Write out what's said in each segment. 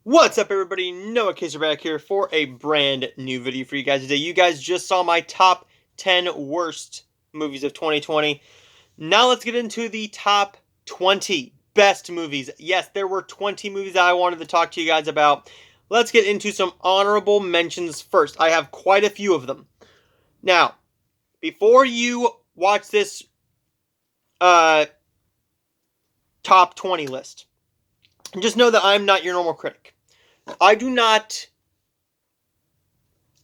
What's up, everybody? Noah Kaiser back here for a brand new video for you guys today. You guys just saw my top 10 worst movies of 2020. Now let's get into the top 20 best movies. Yes, there were 20 movies that I wanted to talk to you guys about. Let's get into some honorable mentions first. I have quite a few of them. Now, before you watch this top 20 list, just know that I'm not your normal critic. I do not.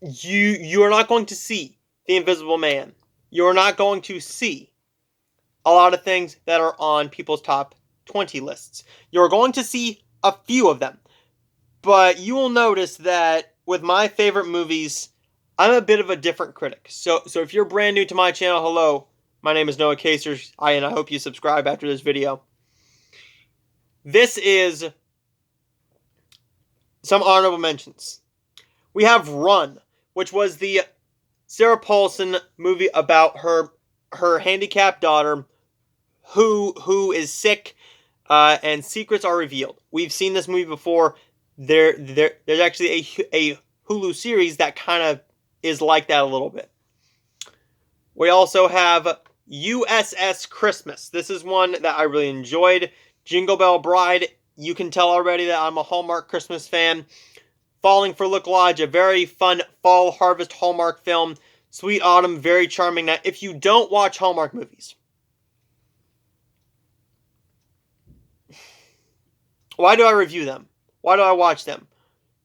You are not going to see The Invisible Man. You are not going to see a lot of things that are on people's top 20 lists. You're going to see a few of them. But you will notice that with my favorite movies, I'm a bit of a different critic. So if you're brand new to my channel, hello. My name is Noah Kaiser, and I hope you subscribe after this video. This is some honorable mentions. We have Run, which was the Sarah Paulson movie about her handicapped daughter who is sick, and secrets are revealed. We've seen this movie before. There's actually a Hulu series that kind of is like that a little bit. We also have USS Christmas. This is one that I really enjoyed. Jingle Bell Bride. You can tell already that I'm a Hallmark Christmas fan. Falling for Look Lodge, a very fun fall harvest Hallmark film. Sweet Autumn, very charming. Now, if you don't watch Hallmark movies, why do I review them? Why do I watch them?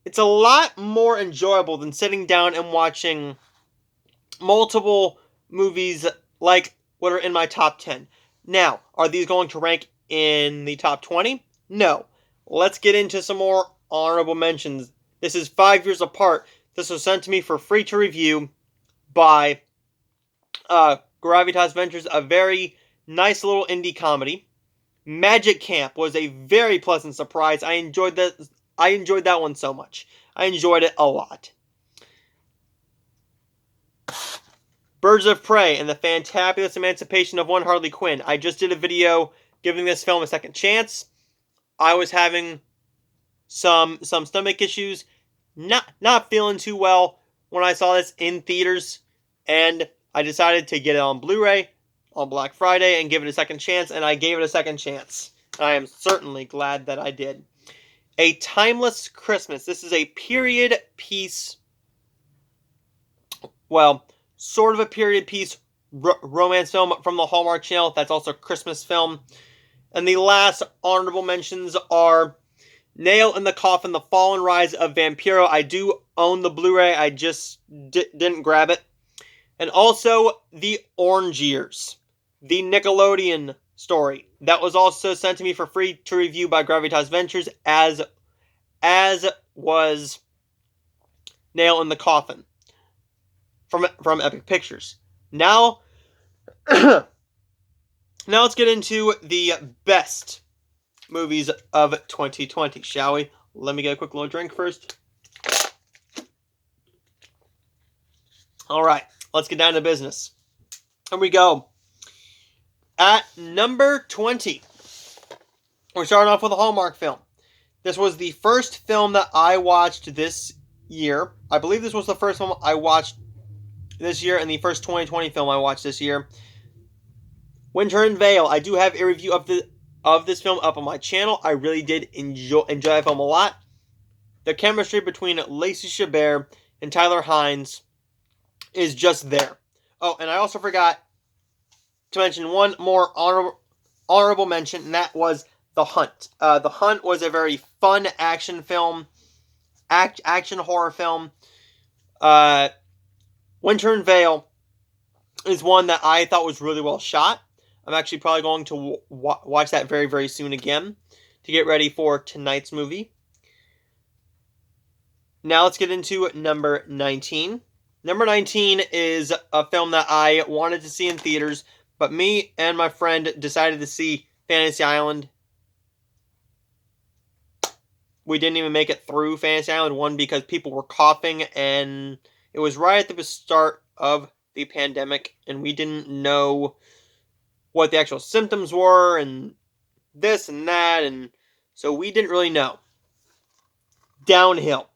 It's a lot more enjoyable than sitting down and watching multiple movies like what are in my top 10. Now, are these going to rank in the top 20? No. Let's get into some more honorable mentions. This is 5 Years Apart. This was sent to me for free to review by Gravitas Ventures, a very nice little indie comedy. Magic Camp was a very pleasant surprise. I enjoyed that one so much. I enjoyed it a lot. Birds of Prey and the Fantabulous Emancipation of One Harley Quinn. I just did a video giving this film a second chance. I was having some stomach issues, not feeling too well when I saw this in theaters, and I decided to get it on Blu-ray on Black Friday and give it a second chance, and I gave it a second chance. I am certainly glad that I did. A Timeless Christmas. This is a period piece, well, sort of a period piece romance film from the Hallmark Channel. That's also a Christmas film. And the last honorable mentions are Nail in the Coffin, The Fall and Rise of Vampiro. I do own the Blu-ray. I just didn't grab it. And also The Orange Years, the Nickelodeon story. That was also sent to me for free to review by Gravitas Ventures, as was Nail in the Coffin from Epic Pictures. Now, now let's get into the best movies of 2020, shall we? Let me get a quick little drink first. All right, let's get down to business. Here we go. At number 20, we're starting off with a Hallmark film. This was the first film that I watched this year. I believe this was the first film I watched this year and the first 2020 film I watched this year. Winter in Vale. I do have a review of this film up on my channel. I really did enjoy that film a lot. The chemistry between Lacey Chabert and Tyler Hynes is just there. Oh, and I also forgot to mention one more honorable mention, and that was The Hunt. The Hunt was a very fun action film, action horror film. Winter in Vale is one that I thought was really well shot. I'm actually probably going to watch that very, very soon again to get ready for tonight's movie. Now let's get into number 19. Number 19 is a film that I wanted to see in theaters, but me and my friend decided to see Fantasy Island. We didn't even make it through Fantasy Island 1 because people were coughing, and it was right at the start of the pandemic, and we didn't know what the actual symptoms were, and this and that, and so we didn't really know. Downhill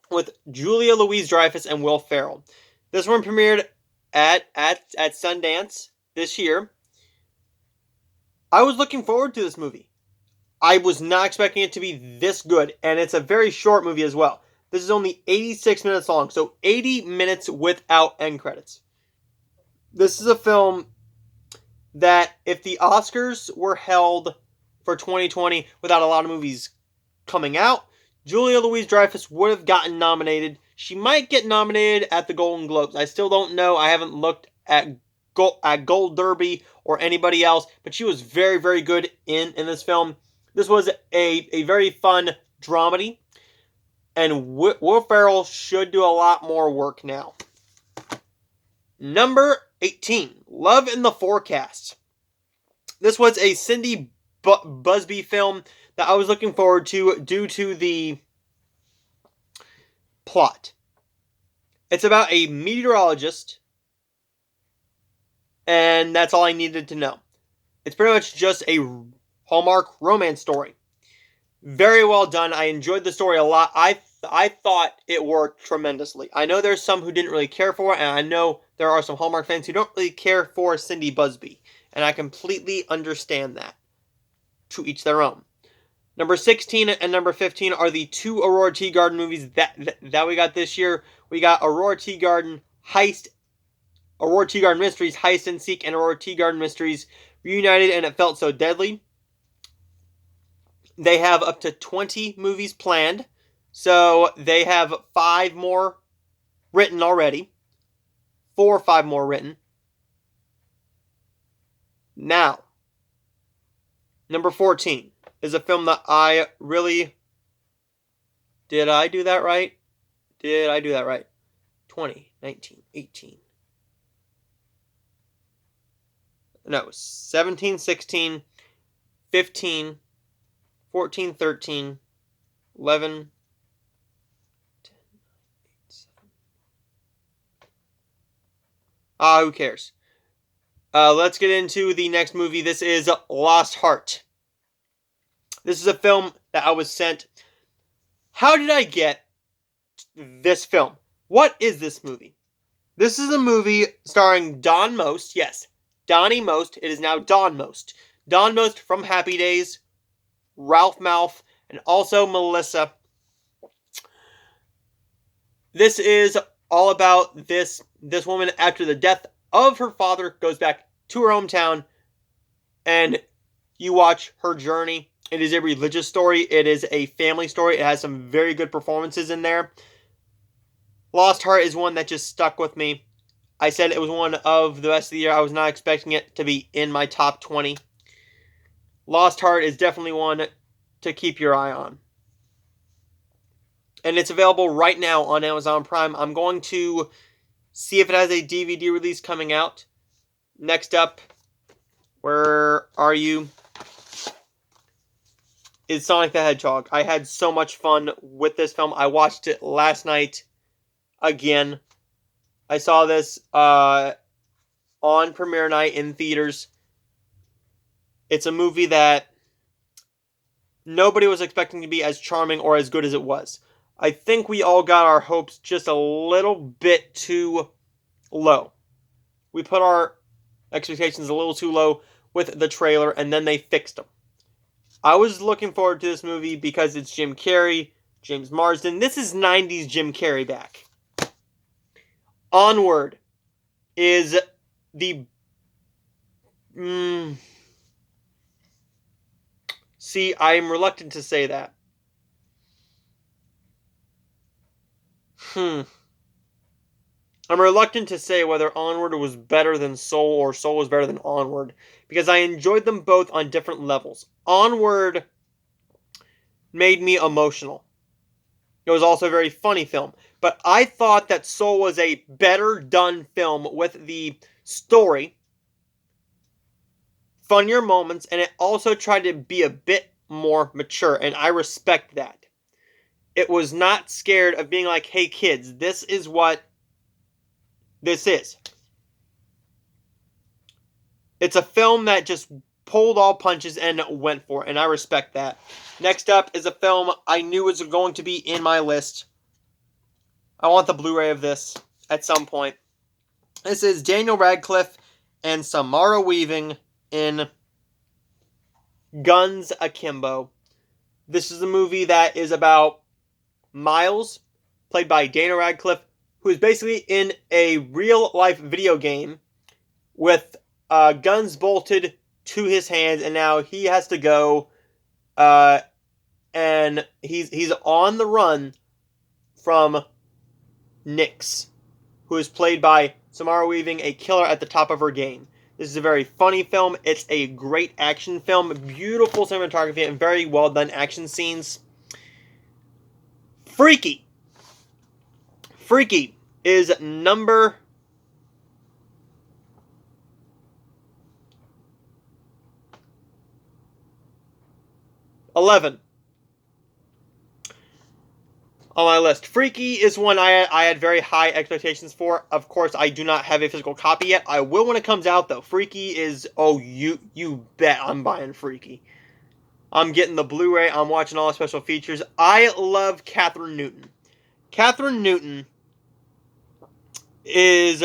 with Julia Louis-Dreyfus and Will Ferrell. This one premiered at Sundance this year. I was looking forward to this movie. I was not expecting it to be this good, and it's a very short movie as well. This is only 86 minutes long, so 80 minutes without end credits. This is a film that if the Oscars were held for 2020 without a lot of movies coming out, Julia Louis-Dreyfus would have gotten nominated. She might get nominated at the Golden Globes. I still don't know. I haven't looked at Gold Derby or anybody else, but she was very, very good in this film. This was a very fun dramedy, and Will Ferrell should do a lot more work now. Number 18, Love in the Forecast. This was a Cindy Busby film that I was looking forward to due to the plot. It's about a meteorologist, and that's all I needed to know. It's pretty much just a Hallmark romance story. Very well done. I enjoyed the story a lot. I thought it worked tremendously. I know there's some who didn't really care for it, and I know there are some Hallmark fans who don't really care for Cindy Busby, and I completely understand that. To each their own. Number 16 and number 15 are the two Aurora Teagarden movies that we got this year. We got Aurora Teagarden Mysteries, Heist and Seek, and Aurora Teagarden Mysteries Reunited, and It Felt So Deadly. They have up to 20 movies planned, so they have 5 more written already. 4 or 5 more written. Now, number 14 is a film that I really... Did I do that right? 20, 19, 18. No, 17, 16, 15, 14, 13, 11, 10, 9, 8, 7. Who cares? Let's get into the next movie. This is Lost Heart. This is a film that I was sent. How did I get this film? What is this movie? This is a movie starring Don Most. Yes, Donnie Most. It is now Don Most. Don Most from Happy Days, Ralph Malph, and also Melissa. This is all about this woman after the death of her father goes back to her hometown, and you watch her journey. It is a religious story. It is a family story. It has some very good performances in there. Lost Heart is one that just stuck with me. I said it was one of the best of the year. I was not expecting it to be in my top 20. Lost Heart is definitely one to keep your eye on. And it's available right now on Amazon Prime. I'm going to see if it has a DVD release coming out. Next up, where are you? Is Sonic the Hedgehog. I had so much fun with this film. I watched it last night again. I saw this on premiere night in theaters. It's a movie that nobody was expecting to be as charming or as good as it was. I think we all got our hopes just a little bit too low. We put our expectations a little too low with the trailer, and then they fixed them. I was looking forward to this movie because it's Jim Carrey, James Marsden. This is 90s Jim Carrey back. Onward is the... See, I'm reluctant to say that. I'm reluctant to say whether Onward was better than Soul or Soul was better than Onward, because I enjoyed them both on different levels. Onward made me emotional. It was also a very funny film, but I thought that Soul was a better done film with the story, funnier moments, and it also tried to be a bit more mature, and I respect that. It was not scared of being like, hey kids, this is what this is. It's a film that just pulled all punches and went for it, and I respect that. Next up is a film I knew was going to be in my list. I want the Blu-ray of this at some point. This is Daniel Radcliffe and Samara Weaving in Guns Akimbo. This is a movie that is about Miles, played by Daniel Radcliffe, who is basically in a real-life video game with guns bolted to his hands, and now he has to go, and he's on the run from Nix, who is played by Samara Weaving, a killer at the top of her game. This is a very funny film. It's a great action film, beautiful cinematography, and very well done action scenes. Freaky. Freaky is number 11 on my list. Freaky is one I had very high expectations for. Of course, I do not have a physical copy yet. I will when it comes out, though. Freaky is, oh, you bet I'm buying Freaky. I'm getting the Blu-ray. I'm watching all the special features. I love Kathryn Newton. Kathryn Newton is,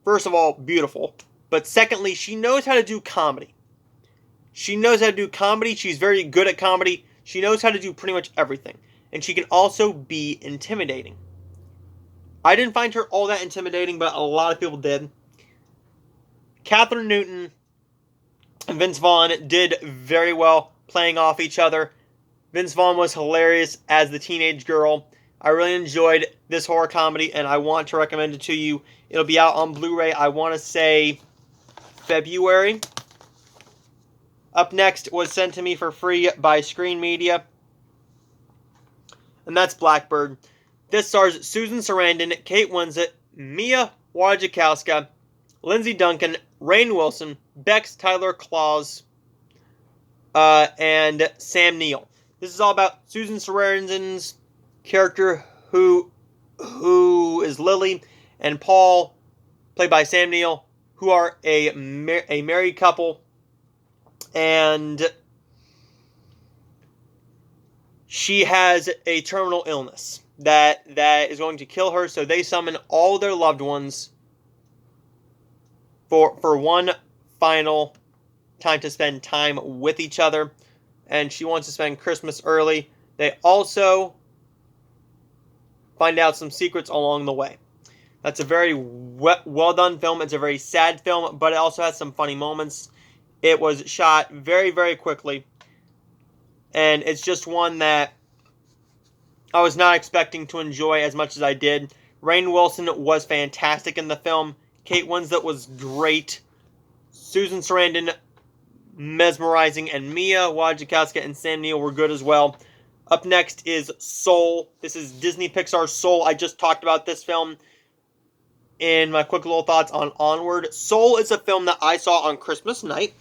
first of all, beautiful. But secondly, she knows how to do comedy. She knows how to do comedy. She's very good at comedy. She knows how to do pretty much everything. And she can also be intimidating. I didn't find her all that intimidating, but a lot of people did. Kathryn Newton and Vince Vaughn did very well playing off each other. Vince Vaughn was hilarious as the teenage girl. I really enjoyed this horror comedy, and I want to recommend it to you. It'll be out on Blu-ray, I want to say, February. Up next was sent to me for free by Screen Media, and that's Blackbird. This stars Susan Sarandon, Kate Winslet, Mia Wasikowska, Lindsay Duncan, Rainn Wilson, Bex Tyler Claus, and Sam Neill. This is all about Susan Sarandon's character, who is Lily, and Paul, played by Sam Neill, who are a married couple, and she has a terminal illness that is going to kill her, so they summon all their loved ones for one final time to spend time with each other, and she wants to spend Christmas early. They also find out some secrets along the way. That's a very well done film. It's a very sad film, but it also has some funny moments. It was shot very, very quickly, and it's just one that I was not expecting to enjoy as much as I did. Rainn Wilson was fantastic in the film. Kate Winslet was great. Susan Sarandon, mesmerizing, and Mia Wasikowska and Sam Neill were good as well. Up next is Soul. This is Disney Pixar's Soul. I just talked about this film in my quick little thoughts on Onward. Soul is a film that I saw on Christmas night.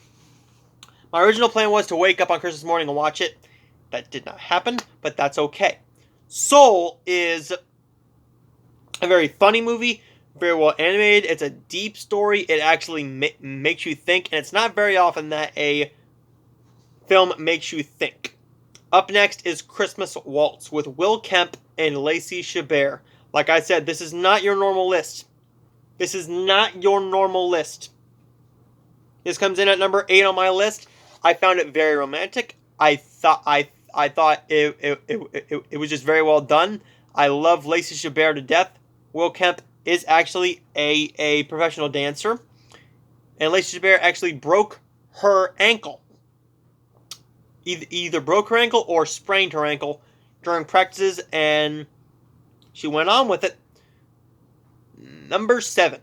My original plan was to wake up on Christmas morning and watch it. That did not happen, but that's okay. Soul is a very funny movie, very well animated. It's a deep story. It actually makes you think, and it's not very often that a film makes you think. Up next is Christmas Waltz with Will Kemp and Lacey Chabert. Like I said, this is not your normal list. This is not your normal list. This comes in at number 8 on my list. I found it very romantic. I thought it was just very well done. I love Lacey Chabert to death. Will Kemp is actually a professional dancer, and Lacey Chabert actually broke her ankle. Either broke her ankle or sprained her ankle during practices, and she went on with it. Number 7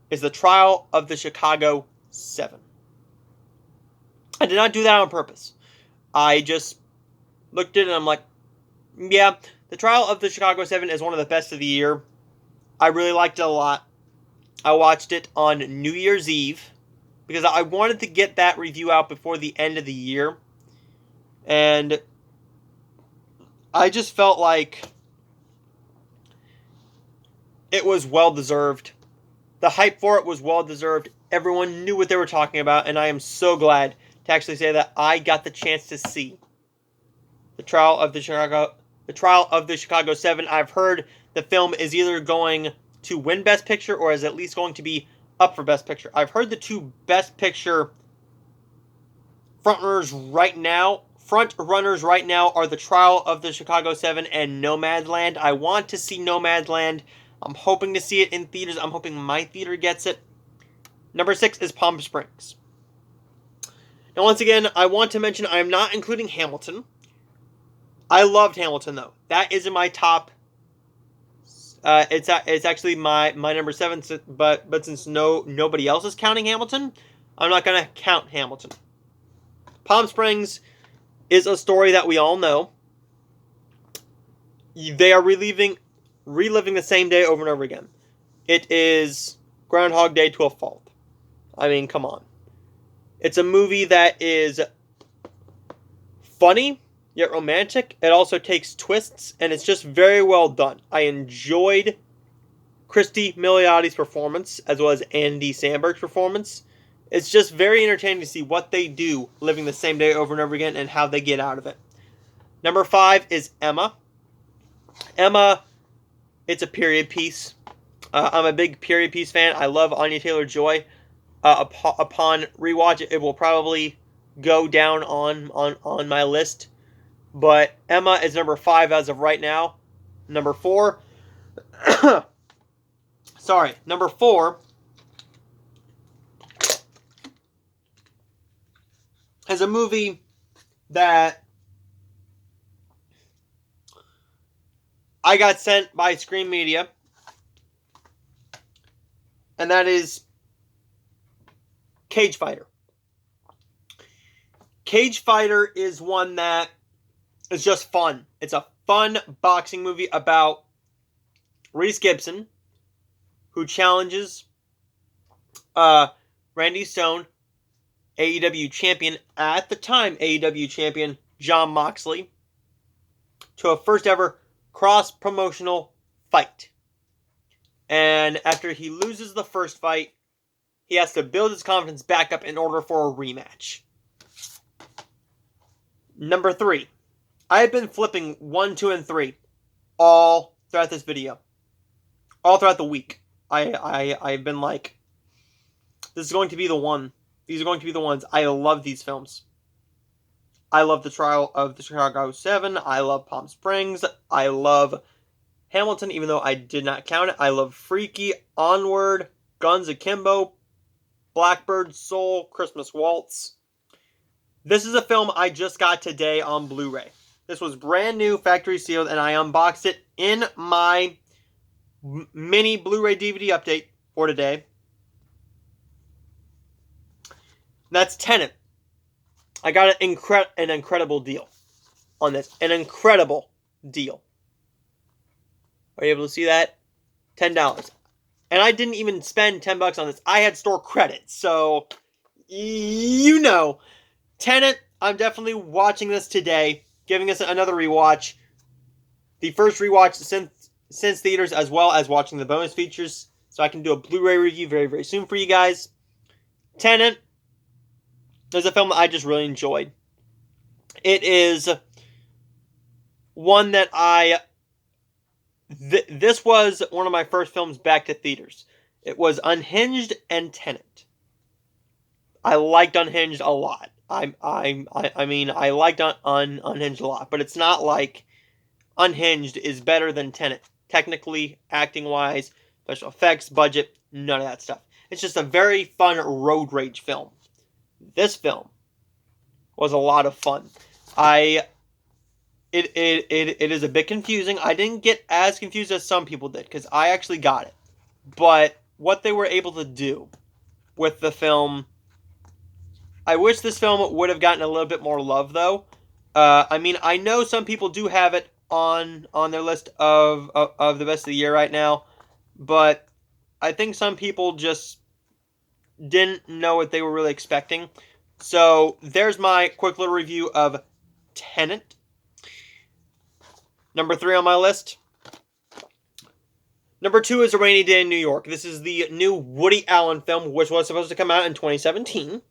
is The Trial of the Chicago 7. I did not do that on purpose. I just looked at it and I'm like, yeah, The Trial of the Chicago 7 is one of the best of the year. I really liked it a lot. I watched it on New Year's Eve because I wanted to get that review out before the end of the year. And I just felt like it was well-deserved. The hype for it was well-deserved. Everyone knew what they were talking about, and I am so glad to actually say that I got the chance to see The Trial of the Chicago 7. I've heard the film is either going to win Best Picture or is at least going to be up for Best Picture. I've heard the two Best Picture frontrunners right now are The Trial of the Chicago 7 and Nomadland. I want to see Nomadland. I'm hoping to see it in theaters. I'm hoping my theater gets it. Number 6 is Palm Springs. Now, once again, I want to mention I am not including Hamilton. I loved Hamilton, though. That is in my top. It's actually my number 7, but since nobody else is counting Hamilton, I'm not going to count Hamilton. Palm Springs is a story that we all know. They are reliving the same day over and over again. It is Groundhog Day to a fault. I mean, come on. It's a movie that is funny, yet romantic. It also takes twists, and it's just very well done. I enjoyed Christy Miliotti's performance, as well as Andy Samberg's performance. It's just very entertaining to see what they do living the same day over and over again and how they get out of it. Number 5 is Emma. Emma, it's a period piece. I'm a big period piece fan. I love Anya Taylor-Joy. Upon rewatch, it will probably go down on my list. But Emma is number 5 as of right now. Number 4. Number 4 is a movie that I got sent by Screen Media. And that is Cage Fighter. Cage Fighter is one that is just fun. It's a fun boxing movie about Reese Gibson, who challenges Randy Stone, AEW champion, at the time AEW champion Jon Moxley, to a first ever cross-promotional fight. And after he loses the first fight, he has to build his confidence back up in order for a rematch. Number 3. I have been flipping 1, 2, and 3 all throughout this video. All throughout the week. I've been like, this is going to be the one. These are going to be the ones. I love these films. I love The Trial of the Chicago 7. I love Palm Springs. I love Hamilton, even though I did not count it. I love Freaky, Onward, Guns Akimbo, Blackbird Soul, Christmas Waltz. This is a film I just got today on Blu-ray. This was brand new, factory sealed, and I unboxed it in my mini Blu-ray DVD update for today. That's Tenet. I got an incredible deal on this. An incredible deal. Are you able to see that? $10. And I didn't even spend $10 on this. I had store credit. So, you know. Tenet, I'm definitely watching this today. Giving us another rewatch. The first rewatch since theaters, as well as watching the bonus features. So I can do a Blu-ray review very, very soon for you guys. Tenet is a film that I just really enjoyed. It is one that this was one of my first films back to theaters. It was Unhinged and Tenet. I liked Unhinged a lot. I mean, I liked Unhinged a lot, but it's not like Unhinged is better than Tenet. Technically, acting-wise, special effects, budget, none of that stuff. It's just a very fun road rage film. This film was a lot of fun. It is a bit confusing. I didn't get as confused as some people did, because I actually got it. But what they were able to do with the film, I wish this film would have gotten a little bit more love, though. I mean, I know some people do have it on their list of the best of the year right now, but I think some people just didn't know what they were really expecting. So there's my quick little review of Tenet. Number 3 on my list. Number 2 is A Rainy Day in New York. This is the new Woody Allen film, which was supposed to come out in 2017.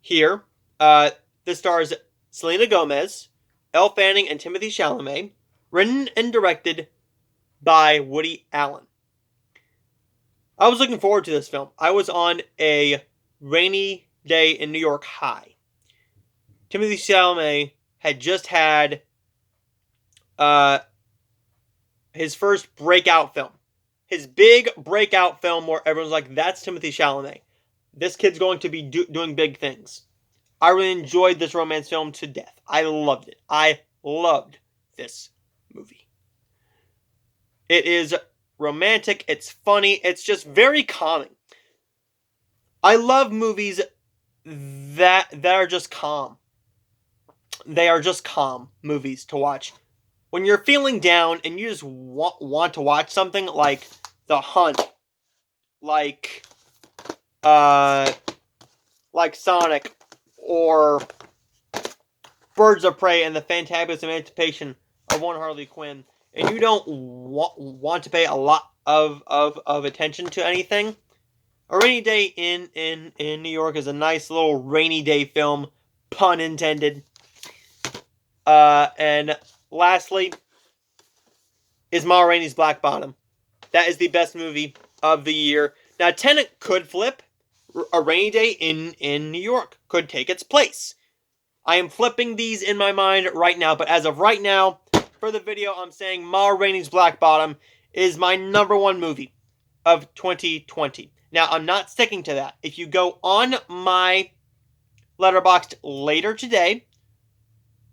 Here, this stars Selena Gomez, Elle Fanning and Timothée Chalamet, written and directed by Woody Allen. I was looking forward to this film. I was on a rainy day in New York high. Timothée Chalamet had just had his first breakout film. His big breakout film where everyone's like, that's Timothée Chalamet. This kid's going to be doing big things. I really enjoyed this romance film to death. I loved it. I loved this movie. It is romantic. It's funny. It's just very calming. I love movies that are just calm. They are just calm movies to watch. When you're feeling down and you just want to watch something like The Hunt, like Sonic, or Birds of Prey and the Fantabulous Emancipation of One Harley Quinn, and you don't want to pay a lot of attention to anything, A Rainy Day in New York is a nice little rainy day film, pun intended. And lastly is Ma Rainey's Black Bottom. That is the best movie of the year. Now, Tenet could flip. A Rainy Day in New York could take its place. I am flipping these in my mind right now, but as of right now, for the video, I'm saying Ma Rainey's Black Bottom is my #1 movie of 2020. Now, I'm not sticking to that. If you go on my Letterboxd later today,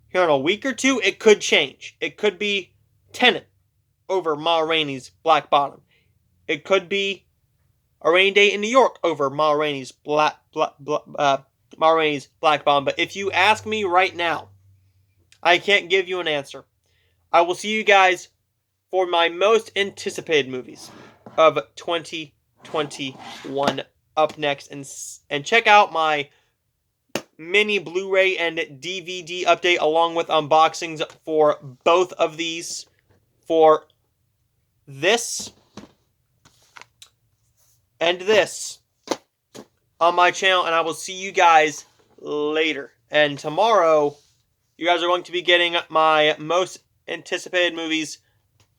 here in a week or two, it could change. It could be Tenet over Ma Rainey's Black Bottom. It could be A Rainy Day in New York over Ma Rainey's Black Bottom. But if you ask me right now, I can't give you an answer. I will see you guys for my most anticipated movies of 2021 up next. And check out my mini Blu-ray and DVD update along with unboxings for both of these, for this and this, on my channel, and I will see you guys later. And tomorrow, you guys are going to be getting my most anticipated movies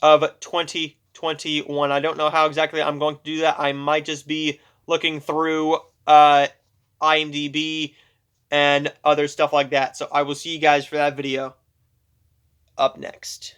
of 2021. I don't know how exactly I'm going to do that. I might just be looking through IMDb and other stuff like that. So I will see you guys for that video up next.